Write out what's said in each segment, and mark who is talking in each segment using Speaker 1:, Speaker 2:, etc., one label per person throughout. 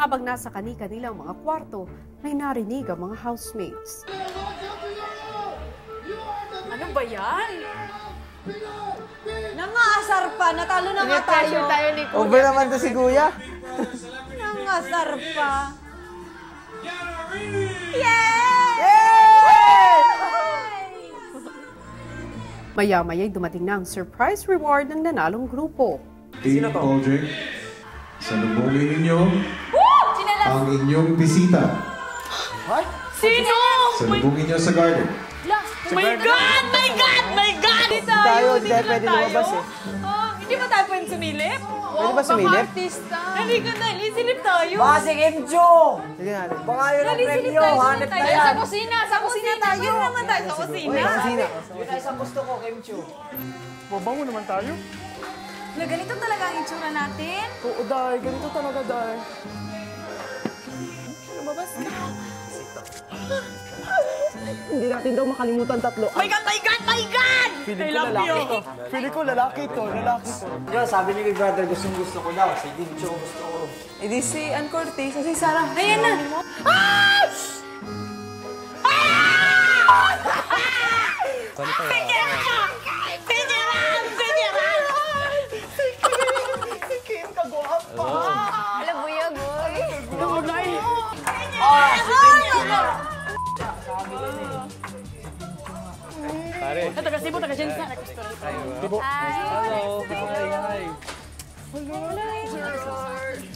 Speaker 1: Habang nasa kani-kanilang mga kwarto, may narinig ang mga housemates.
Speaker 2: Ano ba yan? Nangasar pa! Natalo na nga tayo!
Speaker 3: Over naman to si Kuya.
Speaker 2: Nangasar pa!
Speaker 1: Maya-maya'y dumating na ang surprise reward ng nanalong grupo.
Speaker 4: Team Aldrich, salubungin ninyo ang inyong bisita.
Speaker 2: Sino?
Speaker 4: Salubungin nyo sa garden.
Speaker 2: Oh my God! My God! My God! Hindi
Speaker 3: Tayo,
Speaker 2: Hindi
Speaker 3: hindi pwede lumabas eh.
Speaker 2: Hindi ba tayo pwede sumilip?
Speaker 3: Pwede ba sumilip?
Speaker 2: Hindi ka dali, silip tayo.
Speaker 5: Baka si Kim Cho!
Speaker 3: Sige natin.
Speaker 5: Baka yun ang
Speaker 2: Dali, silip
Speaker 5: premyo,
Speaker 2: tayo.
Speaker 5: hanap na yan.
Speaker 2: Sa kusina! Sa kusina tayo! Sino naman tayo sa kusina?
Speaker 3: Kusina.
Speaker 5: Yun ang isang gusto ko, Kim Cho.
Speaker 3: Mabango naman tayo.
Speaker 2: Na ganito talaga ang itsura natin.
Speaker 3: Oo, Day. Ganito talaga, Day.
Speaker 2: Lumabas ka.
Speaker 3: Hindi natin daw makalimutan tatlo.
Speaker 2: My God! My God! My God!
Speaker 3: Feeling ko lalaki to. Feeling ko lalaki to. Lalaki to.
Speaker 5: Yun, sabi ni Big Brother, gusto ko daw. Si Kim Cho gusto ko.
Speaker 3: Eh di si Ann Cortez, si Sarah.
Speaker 2: Ayan na! Ah!
Speaker 3: Si Kim, kagwapa.
Speaker 2: Alam mo yun, boy.
Speaker 6: Pare.
Speaker 2: Taga Cebu, taga Jensen.
Speaker 6: Hello. Hi.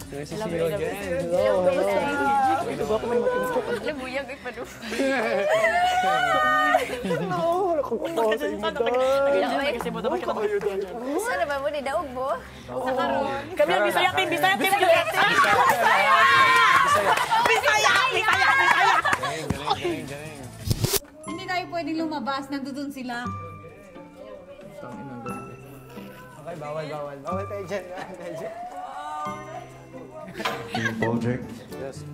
Speaker 6: Nice to see you again. Hello.
Speaker 2: Alam mo yun, ay palo. Taga Cebu, dapat ka naman.
Speaker 7: Sana ba mo ni Daog mo?
Speaker 2: Sa karon. Kami ang Bisaya team, Bisaya team. Bisaya! Hindi tayo pwedeng lumabas, nandoon sila.
Speaker 3: Okay, bawal. Bawal tayo dyan.
Speaker 4: Team Aldrich,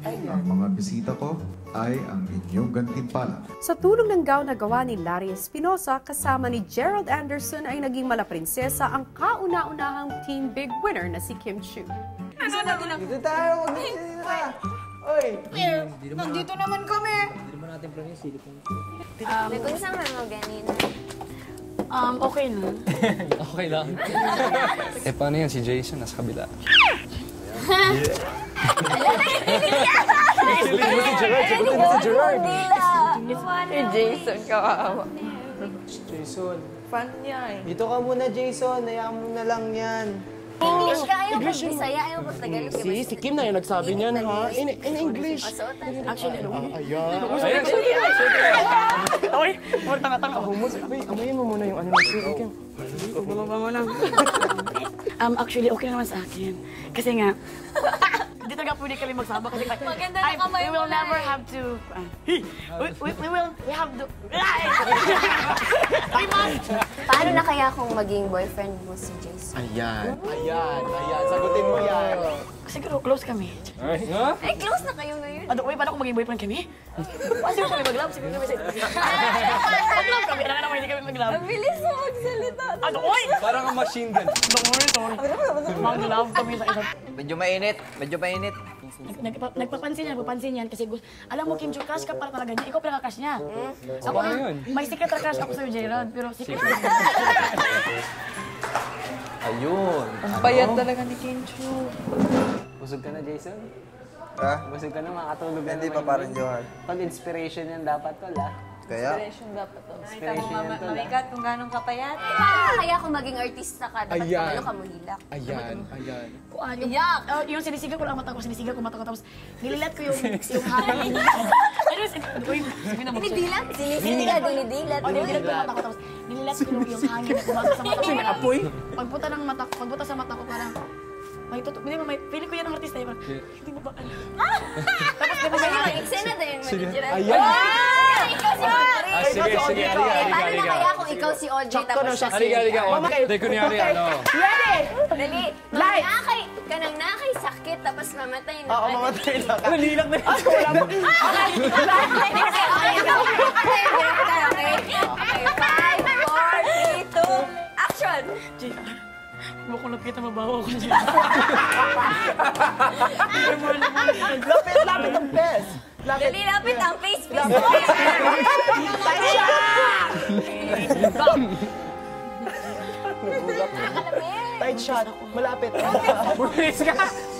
Speaker 4: ang mga bisita ko ay ang inyong gantimpala.
Speaker 1: Sa tulong ng gown na gawa ni Larry Espinosa kasama ni Gerald Anderson ay naging malaprinsesa ang kauna-unahang team big winner na si Kim Chiu.
Speaker 3: Dito tayo. Dito tayo. Oy.
Speaker 2: Nandito naman kami.
Speaker 7: Kung saan mo ganin?
Speaker 2: Okay na.
Speaker 6: Okay lang. Paano yan? Si Jason nasa kabila.
Speaker 7: Jason, kawawa.
Speaker 3: Jason. Fan niya eh. Dito ka muna, Jason. Hayaan mo na lang yan.
Speaker 7: English ka, ayaw pag Bisaya, ayaw pag Tagalog.
Speaker 3: Si Kim na yung nagsabi niyan, ha? In English.
Speaker 7: Actually,
Speaker 3: Ayan.
Speaker 2: Oy, tanga-tanga.
Speaker 3: Amoyin mo muna yung ano na Kim.
Speaker 2: Bumaba lang. Actually, okay naman sa akin. Kasi nga, hindi talaga pwede kami magsama kasi
Speaker 7: maganda na kamay
Speaker 2: we will never have to, we have to,
Speaker 7: Paano na kaya kung maging boyfriend mo si Jason?
Speaker 3: Ayan. Sagutin mo yan.
Speaker 2: siguro close kami.
Speaker 7: Eh, close na kayo ngayon.
Speaker 2: Ano, paano kung maging boyfriend kami? Siguro kami mag-love, siguro kami sa mag-love kami, alam naman hindi kami mag-love.
Speaker 7: Ang bilis mo magsalita.
Speaker 2: Ano, oy!
Speaker 6: Parang ang machine gun.
Speaker 2: Sorry. Mag-love kami sa isa't.
Speaker 5: Medyo mainit.
Speaker 2: Nagpapansin yan kasi alam mo, Kim Chiu, crush ka para talaga niya. Ikaw pala ka-crush niya. Ako
Speaker 6: yun?
Speaker 2: May secret na crush ako sa'yo, Gerald. Pero secret na.
Speaker 6: Ayun.
Speaker 8: Ang bayad talaga ni Kim Chiu.
Speaker 6: Busog ka na, Jason?
Speaker 5: Ha?
Speaker 6: Busog ka na, makatulog ka
Speaker 5: Hindi
Speaker 6: naman.
Speaker 5: pa parang Johan.
Speaker 6: Pag inspiration yan dapat tol, ah.
Speaker 5: Kaya?
Speaker 8: Inspiration dapat to.
Speaker 6: Inspiration yan tol, ah.
Speaker 2: Mamikat kung gano'ng kapayat.
Speaker 7: Kaya kung maging artista ka, dapat pamalo ka mo hilak.
Speaker 6: Ayan.
Speaker 2: Iyak! Yung sinisigaw ko lang mata ko, sinisigaw ko mata ko, tapos nililat ko yung hangin.
Speaker 7: Dinidilat? Sinisidilat, dinidilat.
Speaker 2: Nililat ko yung mata ko, tapos nililat ko yung hangin na pumasok sa mata ko. Apoy? Pagpunta ng mata ko, pagpunta sa mata ko, parang feeling ko yan ang artista. Hindi mo ba alam? Tapos
Speaker 7: May eksena din yung manager.
Speaker 3: Ayan!
Speaker 7: Ikaw si Audrey.
Speaker 6: Sige,
Speaker 7: Paano na kaya kung ikaw si Audrey tapos siya si...
Speaker 6: Halika. Hindi, kunyari, ano.
Speaker 7: Dali. Nakay. Kanang nakay sakit tapos mamatay na.
Speaker 3: Oo, mamatay na ka.
Speaker 2: Nalilang na yung wala mo.
Speaker 7: Okay, 5, 4, 3, 2, action!
Speaker 2: Huwag ko lapitan, mabaho ako dyan.
Speaker 3: Lapit ang best!
Speaker 7: Dali, lapit ang face.
Speaker 3: Tight shot, malapit.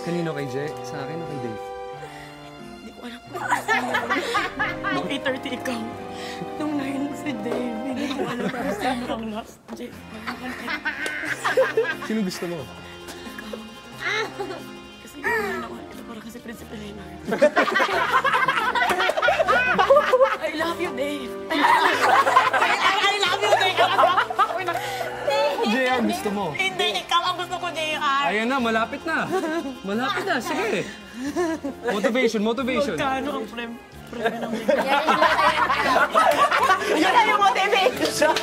Speaker 6: Kanino kay Jay? Sa akin o kay Dave?
Speaker 2: Hindi ko alam kung nung 8:30 ikaw. Nung 9 si Dave. Hindi ko alam kung sino ang last. Jeff.
Speaker 6: Sino gusto mo?
Speaker 2: Kasi hindi ko alam kita para kasi Prinsipe Leonard. I love you, Dave. I love you, Dave.
Speaker 6: Jay, ang gusto mo?
Speaker 2: Hindi, ikaw ang gusto ko, JR.
Speaker 6: Ayan na, malapit na. Malapit na, sige. Motivation.
Speaker 2: Magkano ang premyo ng Big
Speaker 3: Yun na yung motivation!